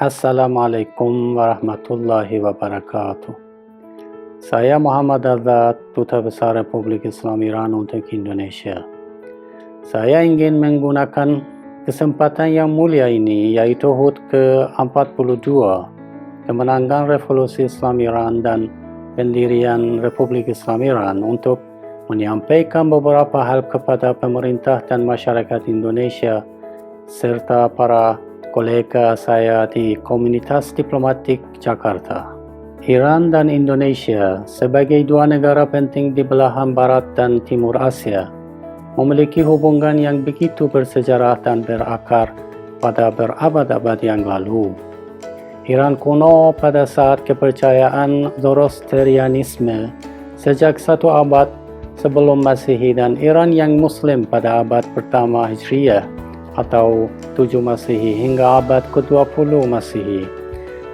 Assalamualaikum warahmatullahi wabarakatuh. Saya Muhammad Azad, Duta Besar Republik Islam Iran untuk Indonesia. Saya ingin menggunakan kesempatan yang mulia ini, yaitu HUT ke-42, kemenangan Revolusi Islam Iran dan pendirian Republik Islam Iran, untuk menyampaikan beberapa hal kepada pemerintah dan masyarakat Indonesia serta para kolega saya di komunitas diplomatik Jakarta. Iran dan Indonesia sebagai dua negara penting di belahan barat dan timur Asia memiliki hubungan yang begitu bersejarah dan berakar pada berabad-abad yang lalu. Iran kuno pada saat kepercayaan Zoroastrianisme sejak 1 abad sebelum Masehi, dan Iran yang Muslim pada abad pertama Hijriyah atau 7 Masehi hingga abad ke-20 Masehi,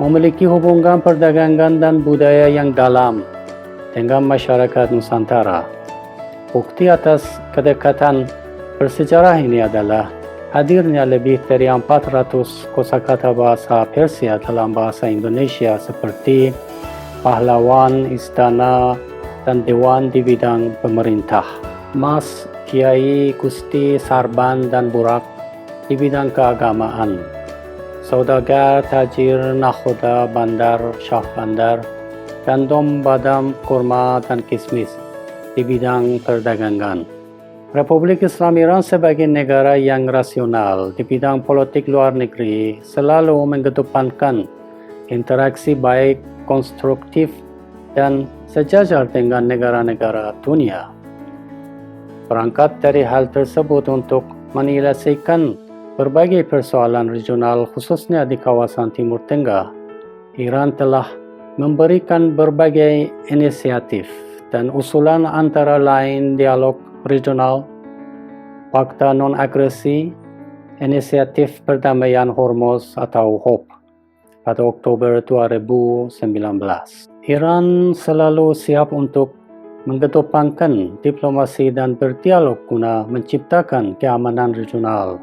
memiliki hubungan perdagangan dan budaya yang dalam dengan masyarakat Nusantara. Bukti atas kedekatan bersejarah ini adalah hadirnya lebih dari 400 kosakata bahasa Persia dalam bahasa Indonesia seperti pahlawan, istana, dan dewan di bidang pemerintah, mas, kiai, gusti, sarban, dan burak di bidang keagamaan, saudagar, tajir, nakhoda, bandar, syah bandar, gandum, badam, kurma, dan kismis di bidang perdagangan. Republik Islam Iran sebagai negara yang rasional di bidang politik luar negeri selalu mengedepankan interaksi baik, konstruktif, dan sejajar dengan negara-negara dunia. Berangkat dari hal tersebut, untuk menyelesaikan berbagai persoalan regional khususnya di kawasan Timur Tengah, Iran telah memberikan berbagai inisiatif dan usulan, antara lain dialog regional, Fakta Non-Agresi, Inisiatif Perdamaian Hormuz atau HOP pada Oktober 2019. Iran selalu siap untuk mengedepankan diplomasi dan berdialog guna menciptakan keamanan regional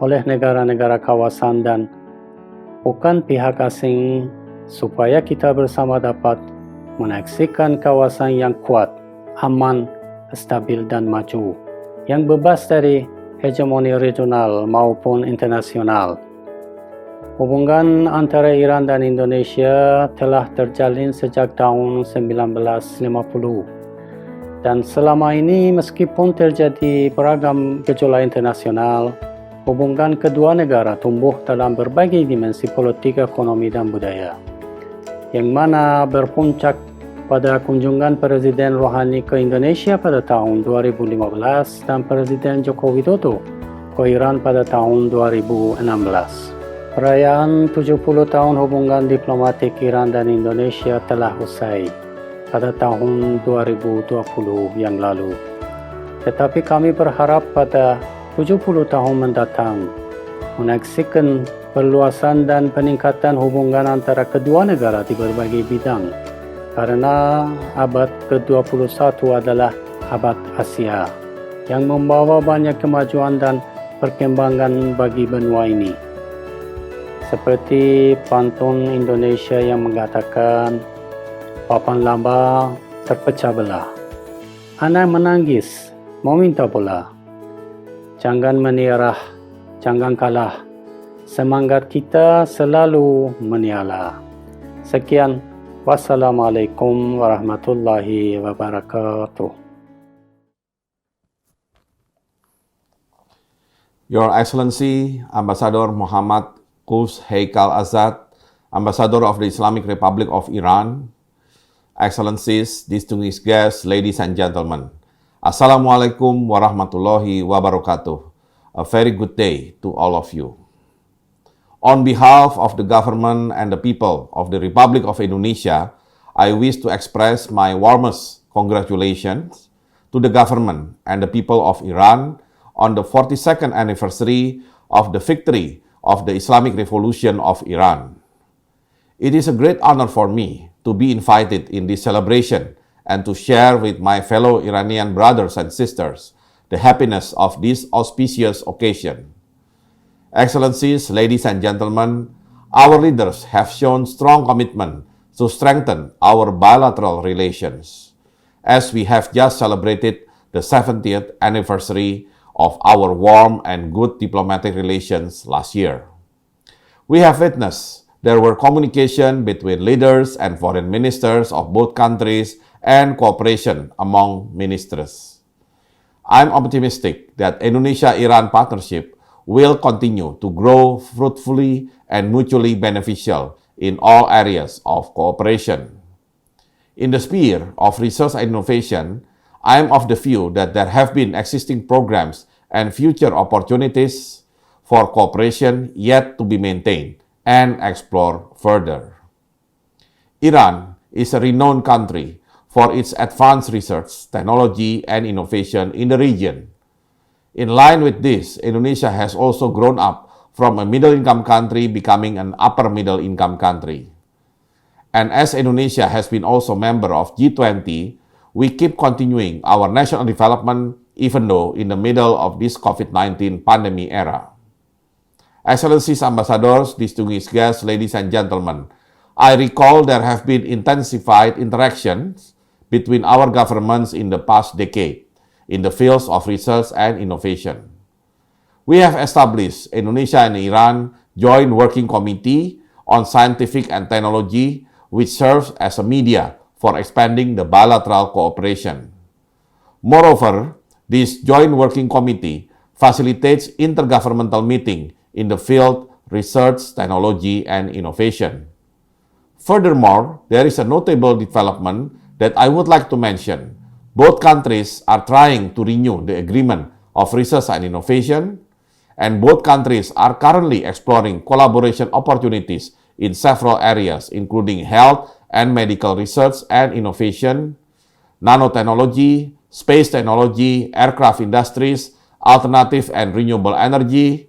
oleh negara-negara kawasan dan bukan pihak asing, supaya kita bersama dapat menyaksikan kawasan yang kuat, aman, stabil, dan maju, yang bebas dari hegemoni regional maupun internasional. Hubungan antara Iran dan Indonesia telah terjalin sejak tahun 1950, dan selama ini meskipun terjadi beragam gejolak internasional, hubungan kedua negara tumbuh dalam berbagai dimensi politik, ekonomi, dan budaya, yang mana berpuncak pada kunjungan Presiden Rouhani ke Indonesia pada tahun 2015 dan Presiden Joko Widodo ke Iran pada tahun 2016. Perayaan 70 tahun hubungan diplomatik Iran dan Indonesia telah usai pada tahun 2020 yang lalu. Tetapi kami berharap pada 70 tahun mendatang menyaksikan perluasan dan peningkatan hubungan antara kedua negara di berbagai bidang, karena abad ke-21 adalah abad Asia yang membawa banyak kemajuan dan perkembangan bagi benua ini. Seperti pantun Indonesia yang mengatakan, papan lamba terpecah belah, anak menangis mau minta bola. Jangan menyerah, jangan kalah, semangat kita selalu menyala. Sekian, wassalamualaikum warahmatullahi wabarakatuh. Your Excellency, Ambassador Muhammad Qus Haikal Azad, Ambassador of the Islamic Republic of Iran, Excellencies, distinguished guests, ladies and gentlemen, Assalamualaikum warahmatullahi wabarakatuh. A very good day to all of you. On behalf of the government and the people of the Republic of Indonesia, I wish to express my warmest congratulations to the government and the people of Iran on the 42nd anniversary of the victory of the Islamic Revolution of Iran. It is a great honor for me to be invited in this celebration and to share with my fellow Iranian brothers and sisters the happiness of this auspicious occasion. Excellencies, ladies and gentlemen, Our leaders have shown strong commitment to strengthen our bilateral relations, as we have just celebrated the 70th anniversary of our warm and good diplomatic relations last year. We have witnessed there were communication between leaders and foreign ministers of both countries and cooperation among ministers. I'm optimistic that Indonesia-Iran partnership will continue to grow fruitfully and mutually beneficial in all areas of cooperation. In the sphere of research and innovation, I am of the view that there have been existing programs and future opportunities for cooperation yet to be maintained and explored further. Iran is a renowned country for its advanced research, technology, and innovation in the region. In line with this, Indonesia has also grown up from a middle-income country becoming an upper-middle-income country. And as Indonesia has been also a member of G20, we keep continuing our national development even though in the middle of this COVID-19 pandemic era. Excellencies, ambassadors, distinguished guests, ladies and gentlemen, I recall there have been intensified interactions between our governments in the past decade in the fields of research and innovation. We have established Indonesia and Iran Joint Working Committee on Scientific and Technology, which serves as a media for expanding the bilateral cooperation. Moreover, this Joint Working Committee facilitates intergovernmental meetings in the field research, technology, and innovation. Furthermore, there is a notable development that I would like to mention. Both countries are trying to renew the agreement of research and innovation, and both countries are currently exploring collaboration opportunities in several areas, including health and medical research and innovation, nanotechnology, space technology, aircraft industries, alternative and renewable energy,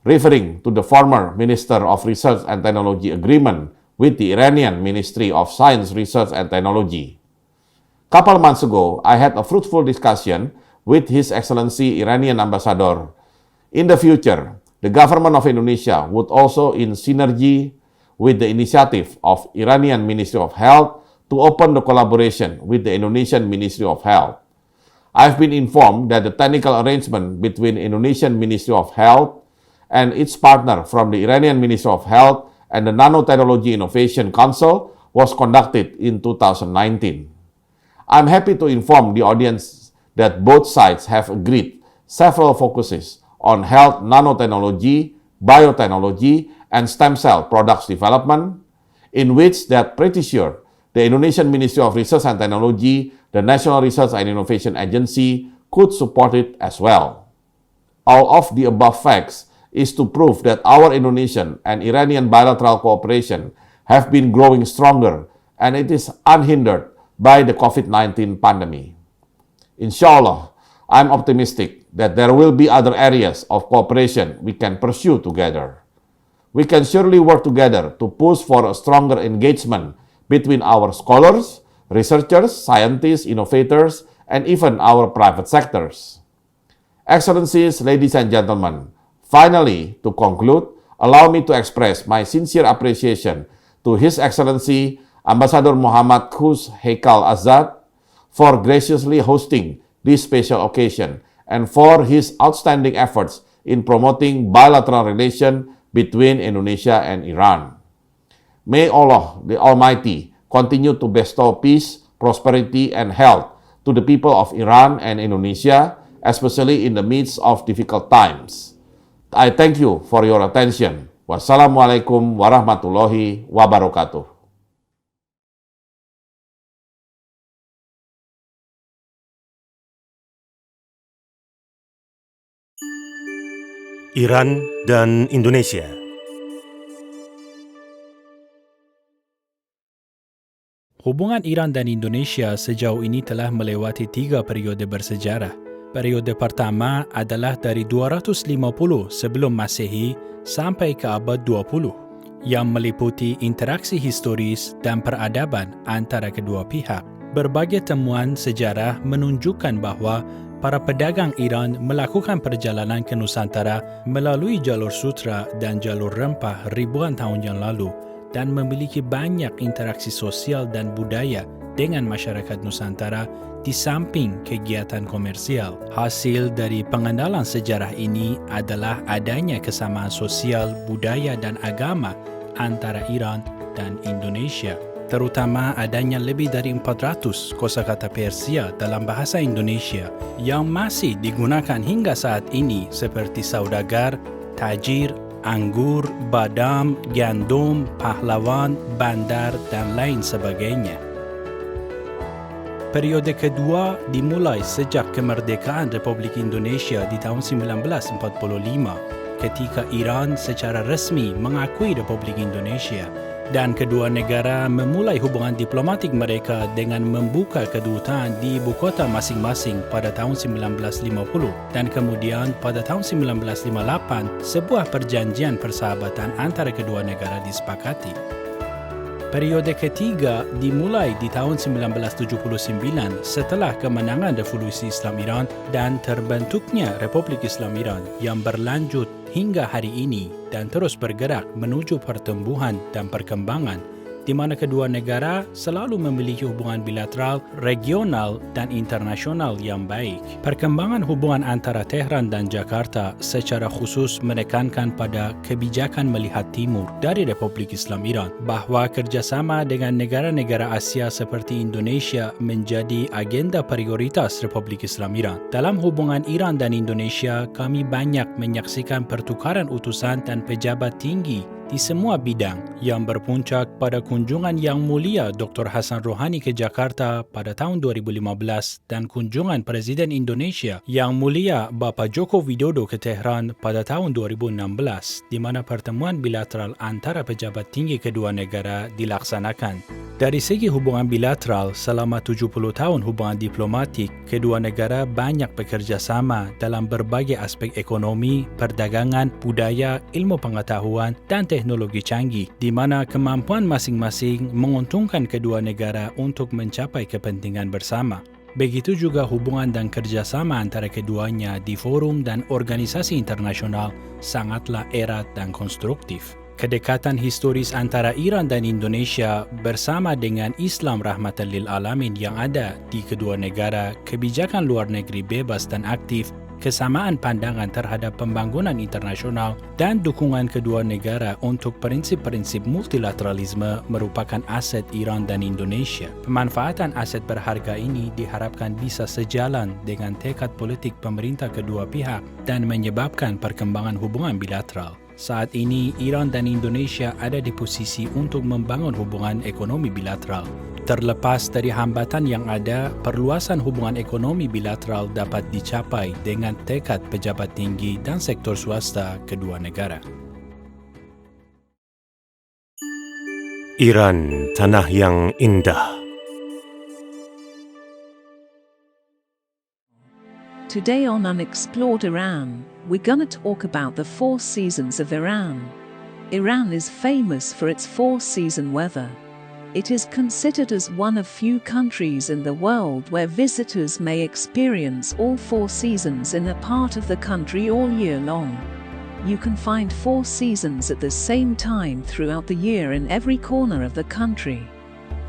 referring to the former Minister of Research and Technology agreement with the Iranian Ministry of Science, Research and Technology. Couple months ago, I had a fruitful discussion with His Excellency Iranian Ambassador. In the future, the government of Indonesia would also, in synergy with the initiative of Iranian Ministry of Health, to open the collaboration with the Indonesian Ministry of Health. I've been informed that the technical arrangement between Indonesian Ministry of Health and its partner from the Iranian Ministry of Health and the Nanotechnology Innovation Council was conducted in 2019. I'm happy to inform the audience that both sides have agreed several focuses on health nanotechnology, biotechnology, and stem cell products development, in which they're pretty sure the Indonesian Ministry of Research and Technology, the National Research and Innovation Agency, could support it as well. All of the above facts is to prove that our Indonesian and Iranian bilateral cooperation have been growing stronger, and it is unhindered by the COVID-19 pandemic. Inshallah, I'm optimistic that there will be other areas of cooperation we can pursue together. We can surely work together to push for a stronger engagement between our scholars, researchers, scientists, innovators, and even our private sectors. Excellencies, ladies and gentlemen, finally, to conclude, allow me to express my sincere appreciation to His Excellency Ambassador Muhammad Quds Heikal Azad for graciously hosting this special occasion and for his outstanding efforts in promoting bilateral relations between Indonesia and Iran. May Allah, the Almighty, continue to bestow peace, prosperity, and health to the people of Iran and Indonesia, especially in the midst of difficult times. I thank you for your attention. Wassalamualaikum warahmatullahi wabarakatuh. Iran dan Indonesia. Hubungan Iran dan Indonesia sejauh ini telah melewati 3 periode bersejarah. Periode pertama adalah dari 250 sebelum Masehi sampai ke abad 20, yang meliputi interaksi historis dan peradaban antara kedua pihak. Berbagai temuan sejarah menunjukkan bahawa para pedagang Iran melakukan perjalanan ke Nusantara melalui jalur sutra dan jalur rempah ribuan tahun yang lalu dan memiliki banyak interaksi sosial dan budaya dengan masyarakat Nusantara di samping kegiatan komersial. Hasil dari pengenalan sejarah ini adalah adanya kesamaan sosial, budaya dan agama antara Iran dan Indonesia. Terutama adanya lebih dari 400 kosakata Persia dalam bahasa Indonesia yang masih digunakan hingga saat ini seperti saudagar, tajir, anggur, badam, gandum, pahlawan, bandar, dan lain sebagainya. Periode kedua dimulai sejak kemerdekaan Republik Indonesia di tahun 1945 ketika Iran secara resmi mengakui Republik Indonesia dan kedua negara memulai hubungan diplomatik mereka dengan membuka kedutaan di ibu kota masing-masing pada tahun 1950 dan kemudian pada tahun 1958 sebuah perjanjian persahabatan antara kedua negara disepakati. Periode ketiga dimulai di tahun 1979 setelah kemenangan Revolusi Islam Iran dan terbentuknya Republik Islam Iran yang berlanjut hingga hari ini dan terus bergerak menuju pertumbuhan dan perkembangan di mana kedua negara selalu memiliki hubungan bilateral, regional dan internasional yang baik. Perkembangan hubungan antara Tehran dan Jakarta secara khusus menekankan pada kebijakan melihat timur dari Republik Islam Iran bahwa kerjasama dengan negara-negara Asia seperti Indonesia menjadi agenda prioritas Republik Islam Iran. Dalam hubungan Iran dan Indonesia, kami banyak menyaksikan pertukaran utusan dan pejabat tinggi di semua bidang yang berpuncak pada kunjungan Yang Mulia Dr. Hassan Rouhani ke Jakarta pada tahun 2015 dan kunjungan Presiden Indonesia Yang Mulia Bapak Joko Widodo ke Tehran pada tahun 2016 di mana pertemuan bilateral antara pejabat tinggi kedua negara dilaksanakan. Dari segi hubungan bilateral, selama 70 tahun hubungan diplomatik, kedua negara banyak bekerja sama dalam berbagai aspek ekonomi, perdagangan, budaya, ilmu pengetahuan, dan teknologi canggih, di mana kemampuan masing-masing menguntungkan kedua negara untuk mencapai kepentingan bersama. Begitu juga hubungan dan kerjasama antara keduanya di forum dan organisasi internasional sangatlah erat dan konstruktif. Kedekatan historis antara Iran dan Indonesia bersama dengan Islam rahmatan lil alamin yang ada di kedua negara, kebijakan luar negeri bebas dan aktif, kesamaan pandangan terhadap pembangunan internasional, dan dukungan kedua negara untuk prinsip-prinsip multilateralisme merupakan aset Iran dan Indonesia. Pemanfaatan aset berharga ini diharapkan bisa sejalan dengan tekad politik pemerintah kedua pihak dan menyebabkan perkembangan hubungan bilateral. Saat ini, Iran dan Indonesia ada di posisi untuk membangun hubungan ekonomi bilateral. Terlepas dari hambatan yang ada, perluasan hubungan ekonomi bilateral dapat dicapai dengan tekad pejabat tinggi dan sektor swasta kedua negara. Iran, tanah yang indah. Today on Unexplored Iran, we're gonna talk about the 4 seasons of Iran. Iran is famous for its 4-season weather. It is considered as one of few countries in the world where visitors may experience all 4 seasons in a part of the country all year long. You can find 4 seasons at the same time throughout the year in every corner of the country.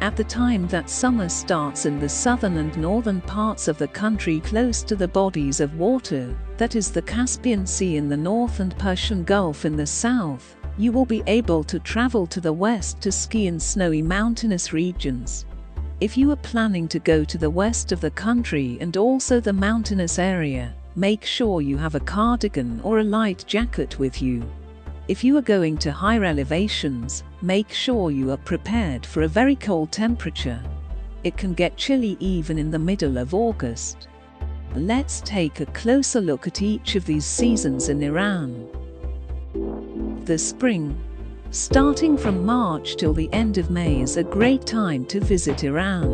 At the time that summer starts in the southern and northern parts of the country close to the bodies of water, that is the Caspian Sea in the north and Persian Gulf in the south, you will be able to travel to the west to ski in snowy mountainous regions. If you are planning to go to the west of the country and also the mountainous area, make sure you have a cardigan or a light jacket with you. If you are going to higher elevations, make sure you are prepared for a very cold temperature. It can get chilly even in the middle of August. Let's take a closer look at each of these seasons in Iran. The spring, starting from March till the end of May, is a great time to visit Iran.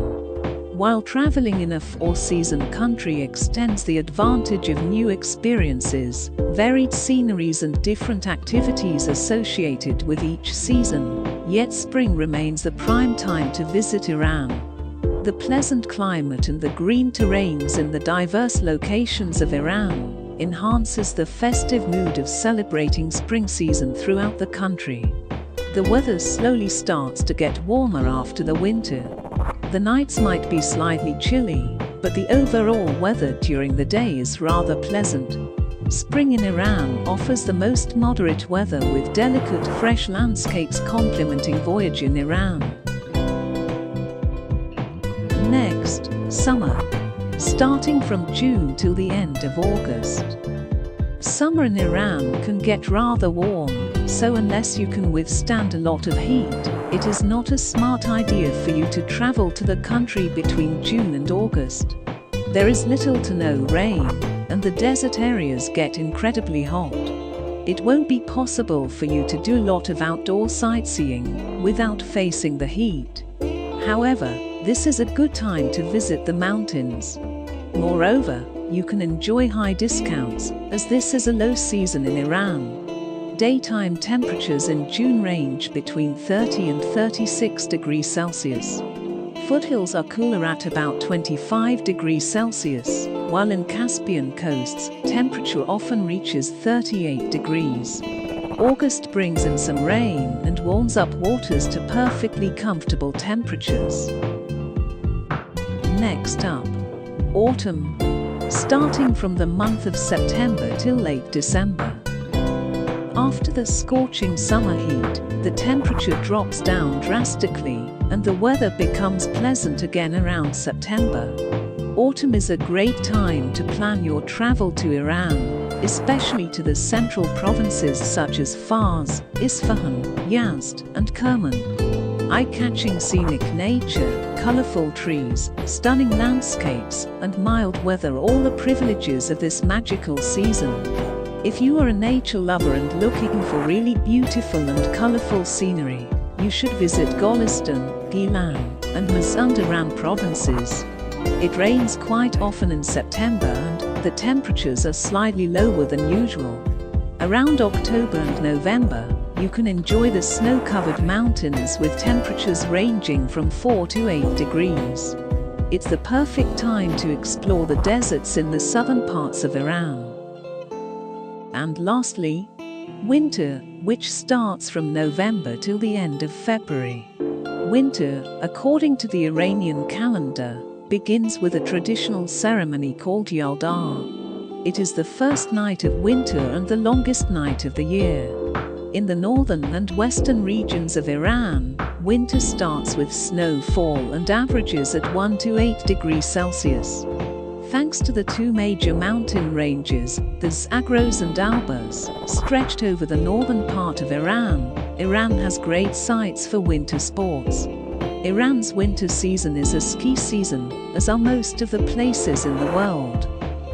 While traveling in a 4-season country extends the advantage of new experiences, varied sceneries and different activities associated with each season, yet spring remains the prime time to visit Iran. The pleasant climate and the green terrains in the diverse locations of Iran enhances the festive mood of celebrating spring season throughout the country. The weather slowly starts to get warmer after the winter. The nights might be slightly chilly, but the overall weather during the day is rather pleasant. Spring in Iran offers the most moderate weather with delicate, fresh landscapes complementing voyage in Iran. Next, summer. Starting from June till the end of August. Summer in Iran can get rather warm, so unless you can withstand a lot of heat, it is not a smart idea for you to travel to the country between June and August. There is little to no rain, and the desert areas get incredibly hot. It won't be possible for you to do a lot of outdoor sightseeing without facing the heat. However, this is a good time to visit the mountains. Moreover, you can enjoy high discounts, as this is a low season in Iran. Daytime temperatures in June range between 30 and 36 degrees Celsius. Foothills are cooler at about 25 degrees Celsius, while in Caspian coasts, temperature often reaches 38 degrees. August brings in some rain and warms up waters to perfectly comfortable temperatures. Next up, autumn. Starting from the month of September till late December. After the scorching summer heat, the temperature drops down drastically, and the weather becomes pleasant again around September. Autumn is a great time to plan your travel to Iran, especially to the central provinces such as Fars, Isfahan, Yazd, and Kerman. Eye-catching scenic nature, colorful trees, stunning landscapes, and mild weather all the privileges of this magical season. If you are a nature lover and looking for really beautiful and colorful scenery, you should visit Golistan, Gilan, and Mazandaran provinces. It rains quite often in September and the temperatures are slightly lower than usual. Around October and November, you can enjoy the snow-covered mountains with temperatures ranging from 4 to 8 degrees. It's the perfect time to explore the deserts in the southern parts of Iran. And lastly, winter, which starts from November till the end of February. Winter, according to the Iranian calendar, begins with a traditional ceremony called Yalda. It is the first night of winter and the longest night of the year. In the northern and western regions of Iran, winter starts with snowfall and averages at 1 to 8 degrees Celsius. Thanks to the two major mountain ranges, the Zagros and Albers, stretched over the northern part of Iran, Iran has great sites for winter sports. Iran's winter season is a ski season, as are most of the places in the world.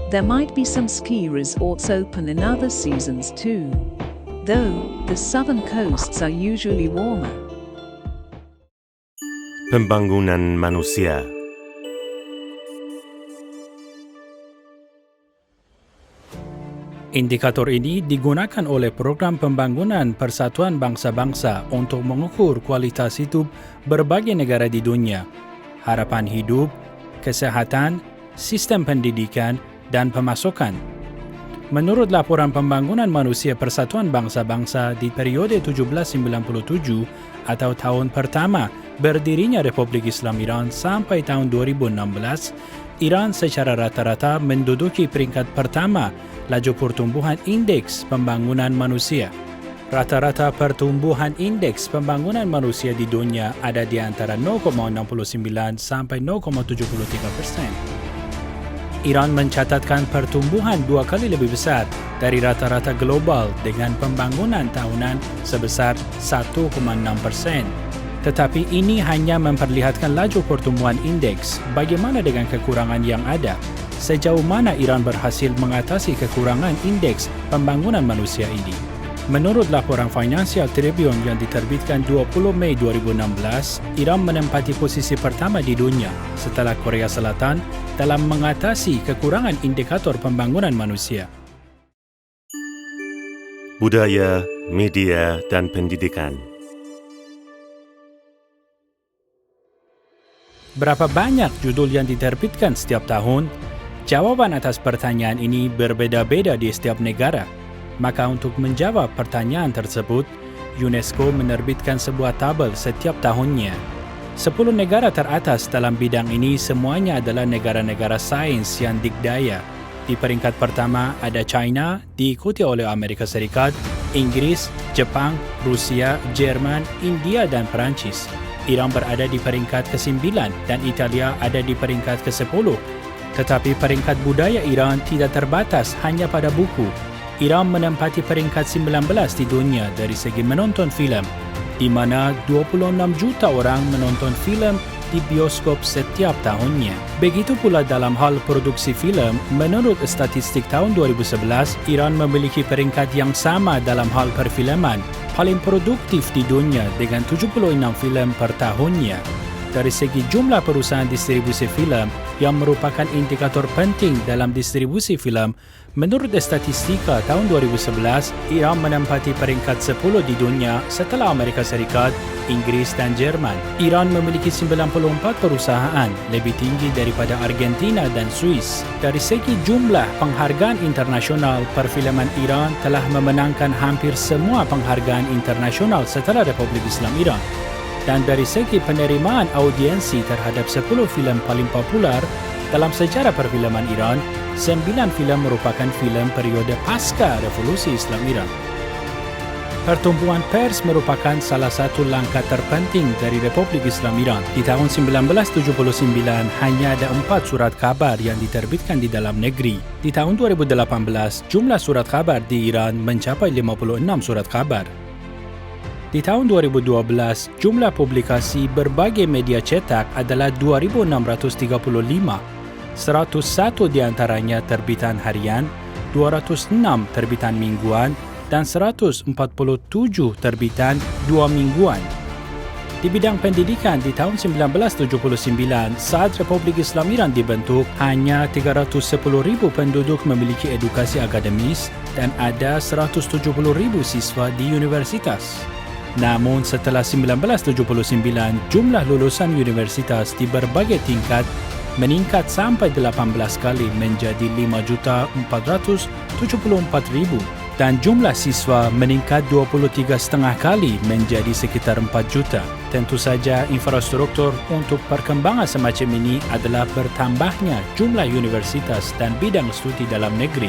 There might be some ski resorts open in other seasons too, though the southern coasts are usually warmer. Pembangunan manusia. Indikator ini digunakan oleh Program Pembangunan Persatuan Bangsa-Bangsa untuk mengukur kualitas hidup berbagai negara di dunia, harapan hidup, kesehatan, sistem pendidikan, dan pemasukan. Menurut Laporan Pembangunan Manusia Persatuan Bangsa-Bangsa di periode 1797 atau tahun pertama berdirinya Republik Islam Iran sampai tahun 2016, Iran secara rata-rata menduduki peringkat pertama laju pertumbuhan indeks pembangunan manusia. Rata-rata pertumbuhan indeks pembangunan manusia di dunia ada di antara 0,69 sampai 0,73%. Iran mencatatkan pertumbuhan 2 kali lebih besar dari rata-rata global dengan pembangunan tahunan sebesar 1,6%. Tetapi ini hanya memperlihatkan laju pertumbuhan indeks. Bagaimana dengan kekurangan yang ada? Sejauh mana Iran berhasil mengatasi kekurangan indeks pembangunan manusia ini? Menurut laporan Financial Tribune yang diterbitkan 20 Mei 2016, Iran menempati posisi pertama di dunia setelah Korea Selatan dalam mengatasi kekurangan indikator pembangunan manusia. Budaya, media, dan pendidikan. Berapa banyak judul yang diterbitkan setiap tahun? Jawaban atas pertanyaan ini berbeda-beda di setiap negara. Maka untuk menjawab pertanyaan tersebut, UNESCO menerbitkan sebuah tabel setiap tahunnya. 10 negara teratas dalam bidang ini semuanya adalah negara-negara sains yang dikdaya. Di peringkat pertama ada China, diikuti oleh Amerika Serikat, Inggris, Jepang, Rusia, Jerman, India dan Perancis. Iran berada di peringkat ke-9 dan Italia ada di peringkat ke-10. Tetapi peringkat budaya Iran tidak terbatas hanya pada buku. Iran menempati peringkat 19 di dunia dari segi menonton filem, di mana 26 juta orang menonton filem di bioskop setiap tahunnya. Begitu pula dalam hal produksi filem, menurut statistik tahun 2011, Iran memiliki peringkat yang sama dalam hal perfilman, paling produktif di dunia dengan 76 filem per tahunnya. Dari segi jumlah perusahaan distribusi filem yang merupakan indikator penting dalam distribusi filem, menurut statistika tahun 2011, Iran menempati peringkat 10 di dunia setelah Amerika Serikat, Inggris dan Jerman. Iran memiliki 94 perusahaan, lebih tinggi daripada Argentina dan Swiss. Dari segi jumlah penghargaan internasional, perfilman Iran telah memenangkan hampir semua penghargaan internasional setelah Republik Islam Iran. Dan dari segi penerimaan audiensi terhadap 10 filem paling popular dalam sejarah perfilman Iran, 9 filem merupakan filem periode pasca Revolusi Islam Iran. Pertumbuhan pers merupakan salah satu langkah terpenting dari Republik Islam Iran. Di tahun 1979, hanya ada 4 surat kabar yang diterbitkan di dalam negeri. Di tahun 2018, jumlah surat kabar di Iran mencapai 56 surat kabar. Di tahun 2012, jumlah publikasi berbagai media cetak adalah 2.635. 101 di antaranya terbitan harian, 206 terbitan mingguan, dan 147 terbitan 2 mingguan. Di bidang pendidikan di tahun 1979, saat Republik Islam Iran dibentuk, hanya 310,000 penduduk memiliki edukasi akademis dan ada 170,000 siswa di universitas. Namun setelah 1979, jumlah lulusan universitas di berbagai tingkat meningkat sampai 18 kali menjadi 5.474.000 dan jumlah siswa meningkat 23,5 kali menjadi sekitar 4 juta. Tentu saja infrastruktur untuk perkembangan semacam ini adalah bertambahnya jumlah universitas dan bidang studi dalam negeri.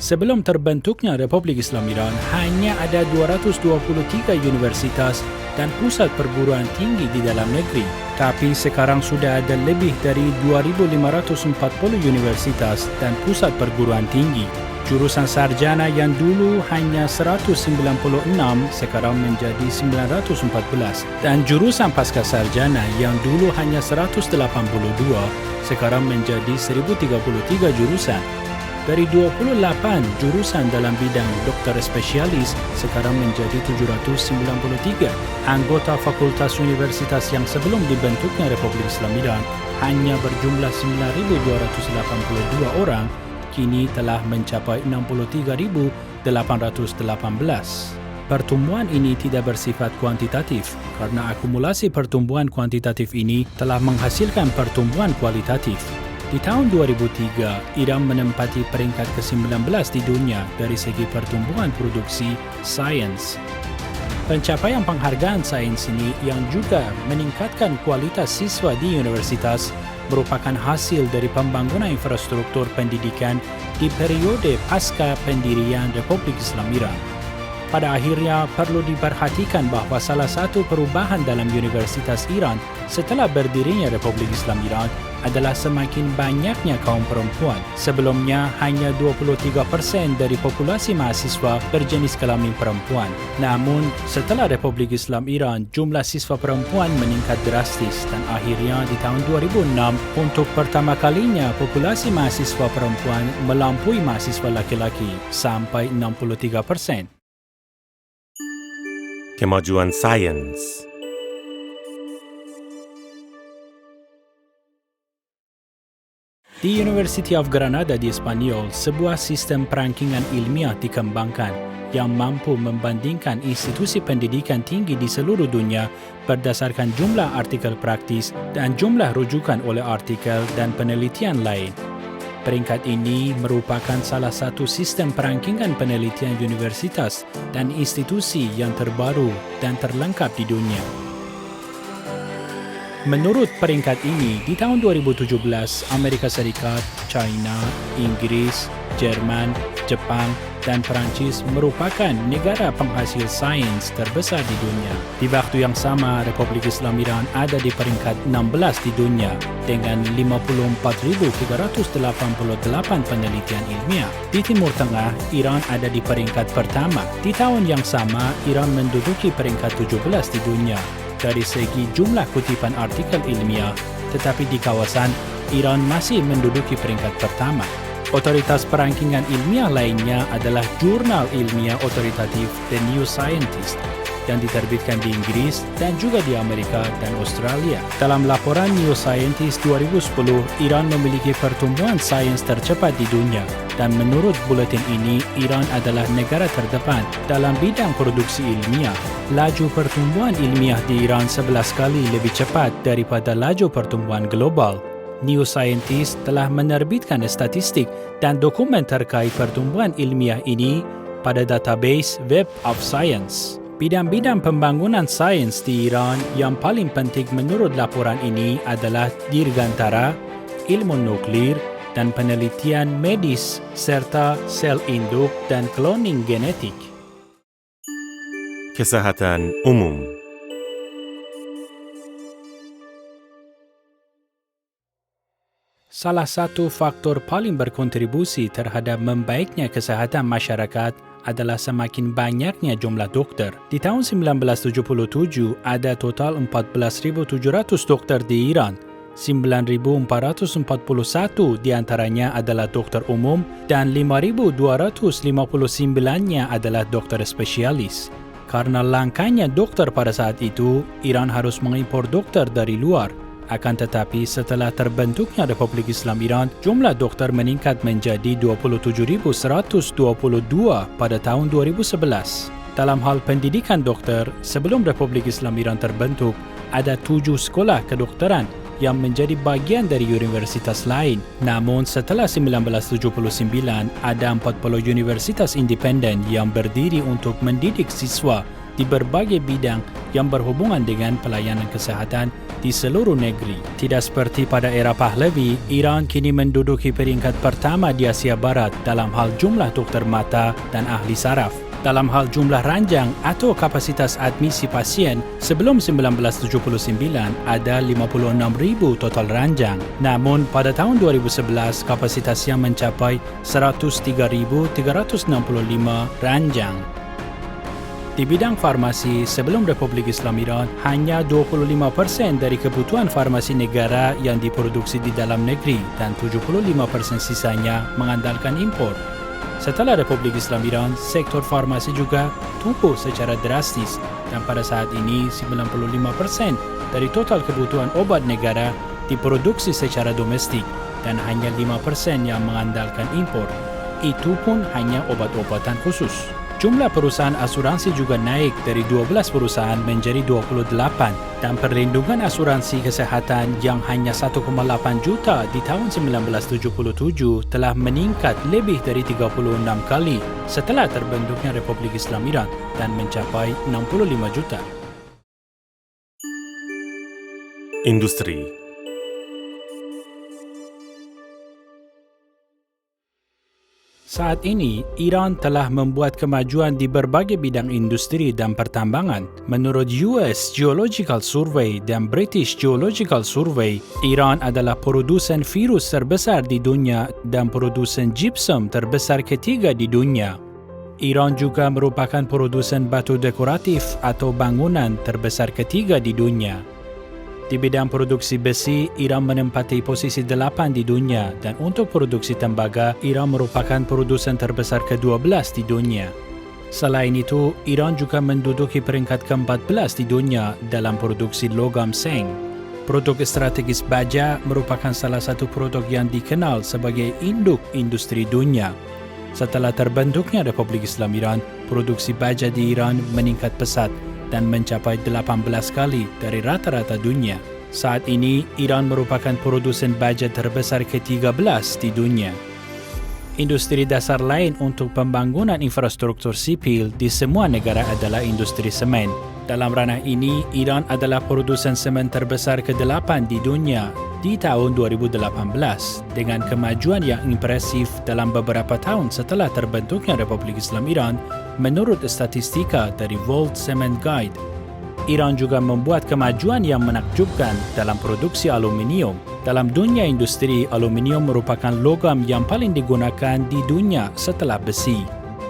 Sebelum terbentuknya Republik Islam Iran, hanya ada 223 universitas dan pusat perguruan tinggi di dalam negeri. Tapi sekarang sudah ada lebih dari 2.540 universitas dan pusat perguruan tinggi. Jurusan sarjana yang dulu hanya 196 sekarang menjadi 914 dan jurusan pasca sarjana yang dulu hanya 182 sekarang menjadi 1033 jurusan. Dari 28 jurusan dalam bidang dokter spesialis sekarang menjadi 793. Anggota fakultas universitas yang sebelum dibentuknya Republik Islam Iran hanya berjumlah 9.282 orang, kini telah mencapai 63.818. Pertumbuhan ini tidak bersifat kuantitatif karena akumulasi pertumbuhan kuantitatif ini telah menghasilkan pertumbuhan kualitatif. Di tahun 2003, Iran menempati peringkat ke-19 di dunia dari segi pertumbuhan produksi sains. Pencapaian penghargaan sains ini yang juga meningkatkan kualitas siswa di universitas merupakan hasil dari pembangunan infrastruktur pendidikan di periode pasca pendirian Republik Islam Iran. Pada akhirnya, perlu diperhatikan bahawa salah satu perubahan dalam Universitas Iran setelah berdirinya Republik Islam Iran adalah semakin banyaknya kaum perempuan. Sebelumnya, hanya 23% dari populasi mahasiswa berjenis kelamin perempuan. Namun, setelah Republik Islam Iran, jumlah siswa perempuan meningkat drastis dan akhirnya di tahun 2006, untuk pertama kalinya populasi mahasiswa perempuan melampaui mahasiswa laki-laki sampai 63%. Kemajuan sains. Di University of Granada di Espanyol, sebuah sistem perankingan ilmiah dikembangkan yang mampu membandingkan institusi pendidikan tinggi di seluruh dunia berdasarkan jumlah artikel praktis dan jumlah rujukan oleh artikel dan penelitian lain. Peringkat ini merupakan salah satu sistem perankingan penelitian universitas dan institusi yang terbaru dan terlengkap di dunia. Menurut peringkat ini, di tahun 2017, Amerika Serikat, China, Inggris, Jerman, Jepang, dan Perancis merupakan negara penghasil sains terbesar di dunia. Di waktu yang sama, Republik Islam Iran ada di peringkat 16 di dunia dengan 54.388 penelitian ilmiah. Di Timur Tengah, Iran ada di peringkat pertama. Di tahun yang sama, Iran menduduki peringkat 17 di dunia dari segi jumlah kutipan artikel ilmiah, tetapi di kawasan, Iran masih menduduki peringkat pertama. Otoritas perankingan ilmiah lainnya adalah Jurnal Ilmiah Otoritatif The New Scientist yang diterbitkan di Inggris dan juga di Amerika dan Australia. Dalam laporan New Scientist 2010, Iran memiliki pertumbuhan sains tercepat di dunia dan menurut buletin ini, Iran adalah negara terdepan dalam bidang produksi ilmiah. Laju pertumbuhan ilmiah di Iran 11 kali lebih cepat daripada laju pertumbuhan global. New Scientist telah menerbitkan statistik dan dokumen terkait pertumbuhan ilmiah ini pada database Web of Science. Bidang-bidang pembangunan sains di Iran yang paling penting menurut laporan ini adalah dirgantara, ilmu nuklir, dan penelitian medis serta sel induk dan cloning genetik. Kesehatan umum. Salah satu faktor paling berkontribusi terhadap membaiknya kesehatan masyarakat adalah semakin banyaknya jumlah dokter. Di tahun 1977, ada total 14.700 dokter di Iran. 9.441 diantaranya adalah dokter umum dan 5.259-nya adalah dokter spesialis. Karena langkanya dokter pada saat itu, Iran harus mengimpor dokter dari luar. Akan tetapi setelah terbentuknya Republik Islam Iran, jumlah dokter meningkat menjadi 27.122 pada tahun 2011. Dalam hal pendidikan dokter, sebelum Republik Islam Iran terbentuk, ada 7 sekolah kedokteran yang menjadi bagian dari universitas lain. Namun setelah 1979, ada 40 universitas independen yang berdiri untuk mendidik siswa di berbagai bidang yang berhubungan dengan pelayanan kesehatan di seluruh negeri. Tidak seperti pada era Pahlavi, Iran kini menduduki peringkat pertama di Asia Barat dalam hal jumlah dokter mata dan ahli saraf. Dalam hal jumlah ranjang atau kapasitas admisi pasien, sebelum 1979 ada 56.000 total ranjang. Namun pada tahun 2011 kapasitasnya mencapai 103.365 ranjang. Di bidang farmasi, sebelum Republik Islam Iran, hanya 25% dari kebutuhan farmasi negara yang diproduksi di dalam negeri dan 75% sisanya mengandalkan impor. Setelah Republik Islam Iran, sektor farmasi juga tumbuh secara drastis dan pada saat ini 95% dari total kebutuhan obat negara diproduksi secara domestik dan hanya 5% yang mengandalkan impor. Itu pun hanya obat-obatan khusus. Jumlah perusahaan asuransi juga naik dari 12 perusahaan menjadi 28 dan perlindungan asuransi kesehatan yang hanya 1,8 juta di tahun 1977 telah meningkat lebih dari 36 kali setelah terbentuknya Republik Islam Iran dan mencapai 65 juta. Industri. Saat ini, Iran telah membuat kemajuan di berbagai bidang industri dan pertambangan. Menurut US Geological Survey dan British Geological Survey, Iran adalah produsen virus terbesar di dunia dan produsen gypsum terbesar ketiga di dunia. Iran juga merupakan produsen batu dekoratif atau bangunan terbesar ketiga di dunia. Di bidang produksi besi, Iran menempati posisi 8 di dunia dan untuk produksi tembaga, Iran merupakan produsen terbesar ke-12 di dunia. Selain itu, Iran juga menduduki peringkat ke-14 di dunia dalam produksi logam seng. Produk strategis baja merupakan salah satu produk yang dikenal sebagai induk industri dunia. Setelah terbentuknya Republik Islam Iran, produksi baja di Iran meningkat pesat dan mencapai 18 kali dari rata-rata dunia. Saat ini, Iran merupakan produsen baja terbesar ke-13 di dunia. Industri dasar lain untuk pembangunan infrastruktur sipil di semua negara adalah industri semen. Dalam ranah ini, Iran adalah produsen semen terbesar ke-8 di dunia di tahun 2018 dengan kemajuan yang impresif dalam beberapa tahun setelah terbentuknya Republik Islam Iran menurut statistika dari World Cement Guide. Iran juga membuat kemajuan yang menakjubkan dalam produksi aluminium. Dalam dunia industri, aluminium merupakan logam yang paling digunakan di dunia setelah besi.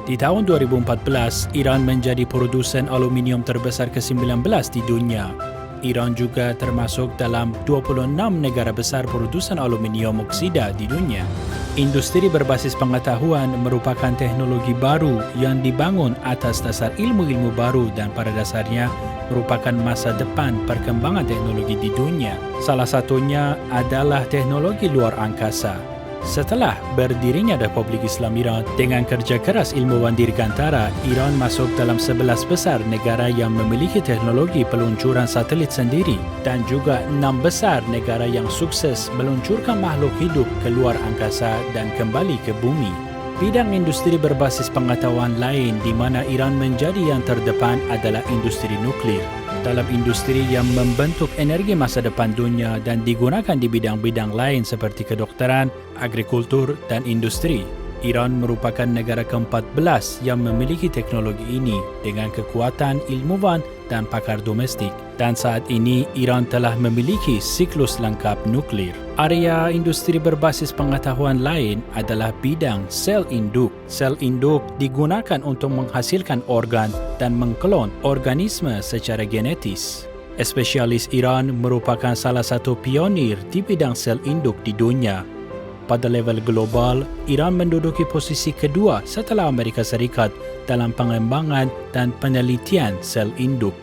Di tahun 2014, Iran menjadi produsen aluminium terbesar ke-19 di dunia. Iran juga termasuk dalam 26 negara besar produsen aluminium oksida di dunia. Industri berbasis pengetahuan merupakan teknologi baru yang dibangun atas dasar ilmu-ilmu baru dan pada dasarnya merupakan masa depan perkembangan teknologi di dunia. Salah satunya adalah teknologi luar angkasa. Setelah berdirinya Republik Islam Iran, dengan kerja keras ilmuwan dirgantara, Iran masuk dalam 11 besar negara yang memiliki teknologi peluncuran satelit sendiri dan juga 6 besar negara yang sukses meluncurkan makhluk hidup ke luar angkasa dan kembali ke bumi. Bidang industri berbasis pengetahuan lain di mana Iran menjadi yang terdepan adalah industri nuklir. Dalam industri yang membentuk energi masa depan dunia dan digunakan di bidang-bidang lain seperti kedokteran, agrikultur, dan industri. Iran merupakan negara ke-14 yang memiliki teknologi ini dengan kekuatan ilmuwan dan pakar domestik. Dan saat ini, Iran telah memiliki siklus lengkap nuklir. Area industri berbasis pengetahuan lain adalah bidang sel induk. Sel induk digunakan untuk menghasilkan organ dan mengklon organisme secara genetis. Spesialis Iran merupakan salah satu pionir di bidang sel induk di dunia. Pada level global, Iran menduduki posisi kedua setelah Amerika Serikat dalam pengembangan dan penelitian sel induk.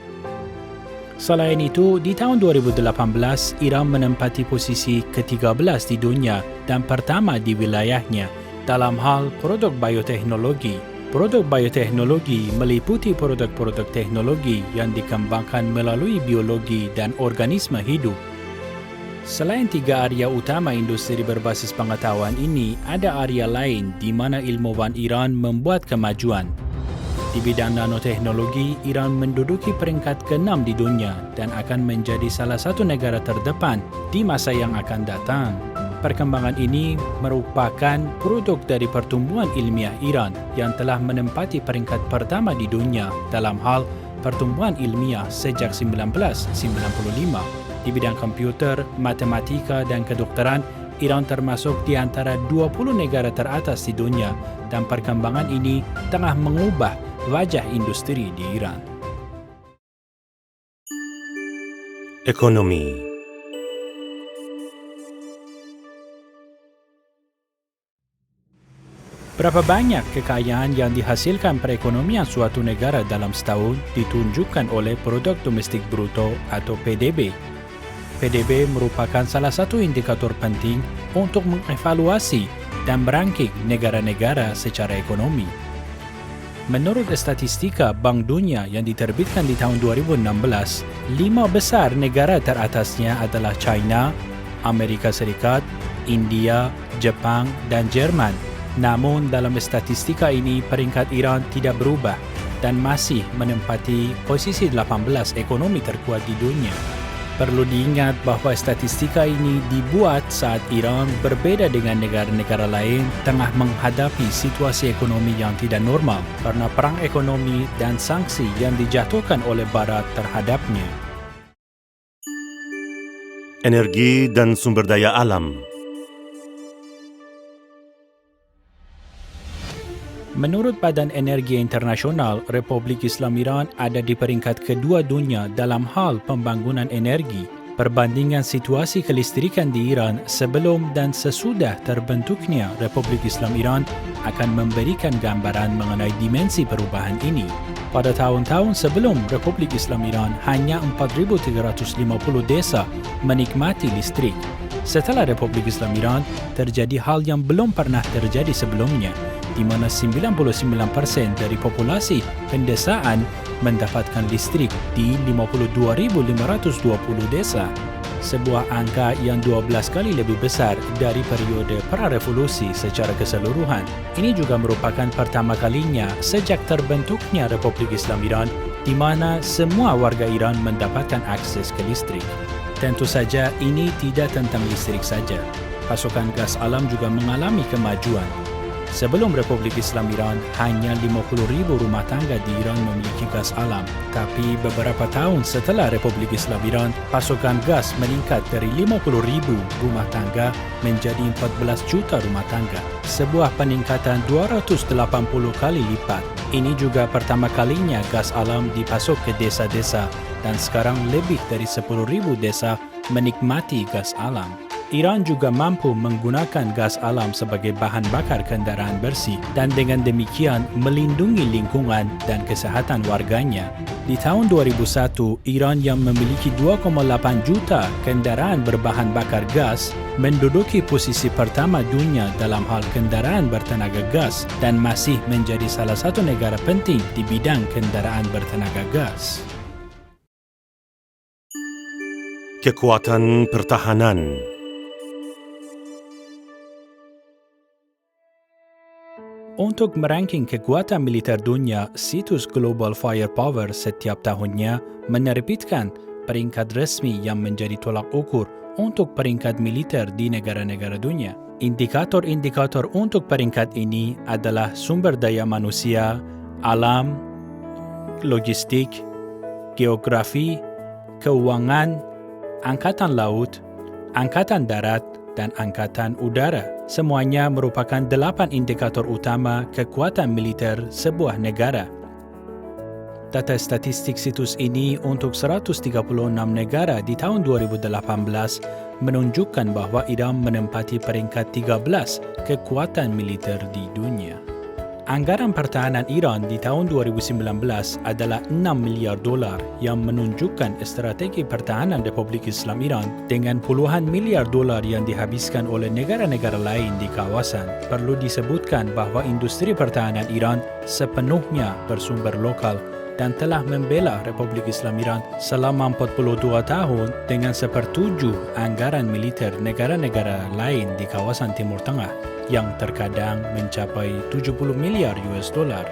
Selain itu, di tahun 2018, Iran menempati posisi ke-13 di dunia dan pertama di wilayahnya dalam hal produk bioteknologi. Produk bioteknologi meliputi produk-produk teknologi yang dikembangkan melalui biologi dan organisme hidup. Selain 3 area utama industri berbasis pengetahuan ini, ada area lain di mana ilmuwan Iran membuat kemajuan. Di bidang nanoteknologi, Iran menduduki peringkat ke-6 di dunia dan akan menjadi salah satu negara terdepan di masa yang akan datang. Perkembangan ini merupakan produk dari pertumbuhan ilmiah Iran yang telah menempati peringkat pertama di dunia dalam hal pertumbuhan ilmiah sejak 1995. Di bidang komputer, matematika, dan kedokteran, Iran termasuk di antara 20 negara teratas di dunia dan perkembangan ini tengah mengubah wajah industri di Iran. Ekonomi. Berapa banyak kekayaan yang dihasilkan perekonomian suatu negara dalam setahun ditunjukkan oleh Produk Domestik Bruto atau PDB. PDB merupakan salah satu indikator penting untuk mengevaluasi dan merangking negara-negara secara ekonomi. Menurut statistika Bank Dunia yang diterbitkan di tahun 2016, 5 besar negara teratasnya adalah China, Amerika Serikat, India, Jepang, dan Jerman. Namun dalam statistika ini peringkat Iran tidak berubah dan masih menempati posisi 18 ekonomi terkuat di dunia. Perlu diingat bahwa statistika ini dibuat saat Iran berbeda dengan negara-negara lain tengah menghadapi situasi ekonomi yang tidak normal karena perang ekonomi dan sanksi yang dijatuhkan oleh Barat terhadapnya. Energi dan sumber daya alam. Menurut Badan Energi Internasional, Republik Islam Iran ada di peringkat kedua dunia dalam hal pembangunan energi. Perbandingan situasi kelistrikan di Iran sebelum dan sesudah terbentuknya Republik Islam Iran akan memberikan gambaran mengenai dimensi perubahan ini. Pada tahun-tahun sebelum Republik Islam Iran, hanya 4,350 desa menikmati listrik. Setelah Republik Islam Iran, terjadi hal yang belum pernah terjadi sebelumnya, di mana 99% dari populasi pendesaan mendapatkan listrik di 52,520 desa. Sebuah angka yang 12 kali lebih besar dari periode pra-revolusi secara keseluruhan. Ini juga merupakan pertama kalinya sejak terbentuknya Republik Islam Iran di mana semua warga Iran mendapatkan akses ke listrik. Tentu saja ini tidak tentang listrik saja. Pasokan gas alam juga mengalami kemajuan. Sebelum Republik Islam Iran, hanya 50,000 rumah tangga di Iran memiliki gas alam. Tapi beberapa tahun setelah Republik Islam Iran, pasokan gas meningkat dari 50,000 rumah tangga menjadi 14 juta rumah tangga. Sebuah peningkatan 280 kali lipat. Ini juga pertama kalinya gas alam dipasok ke desa-desa dan sekarang lebih dari 10,000 desa menikmati gas alam. Iran juga mampu menggunakan gas alam sebagai bahan bakar kendaraan bersih dan dengan demikian melindungi lingkungan dan kesehatan warganya. Di tahun 2001, Iran yang memiliki 2,8 juta kendaraan berbahan bakar gas menduduki posisi pertama dunia dalam hal kendaraan bertenaga gas dan masih menjadi salah satu negara penting di bidang kendaraan bertenaga gas. Kekuatan pertahanan. Untuk meranking kekuatan militer dunia, situs Global Firepower setiap tahunnya menerbitkan peringkat resmi yang menjadi tolak ukur untuk peringkat militer di negara-negara dunia. Indikator-indikator untuk peringkat ini adalah sumber daya manusia, alam, logistik, geografi, keuangan, angkatan laut, angkatan darat, dan angkatan udara. Semuanya merupakan 8 indikator utama kekuatan militer sebuah negara. Data statistik situs ini untuk 136 negara di tahun 2018 menunjukkan bahwa Iran menempati peringkat 13 kekuatan militer di dunia. Anggaran pertahanan Iran di tahun 2019 adalah 6 miliar dolar yang menunjukkan strategi pertahanan Republik Islam Iran dengan puluhan miliar dolar yang dihabiskan oleh negara-negara lain di kawasan. Perlu disebutkan bahwa industri pertahanan Iran sepenuhnya bersumber lokal dan telah membela Republik Islam Iran selama 42 tahun dengan 1/7 anggaran militer negara-negara lain di kawasan Timur Tengah yang terkadang mencapai 70 miliar US dollar.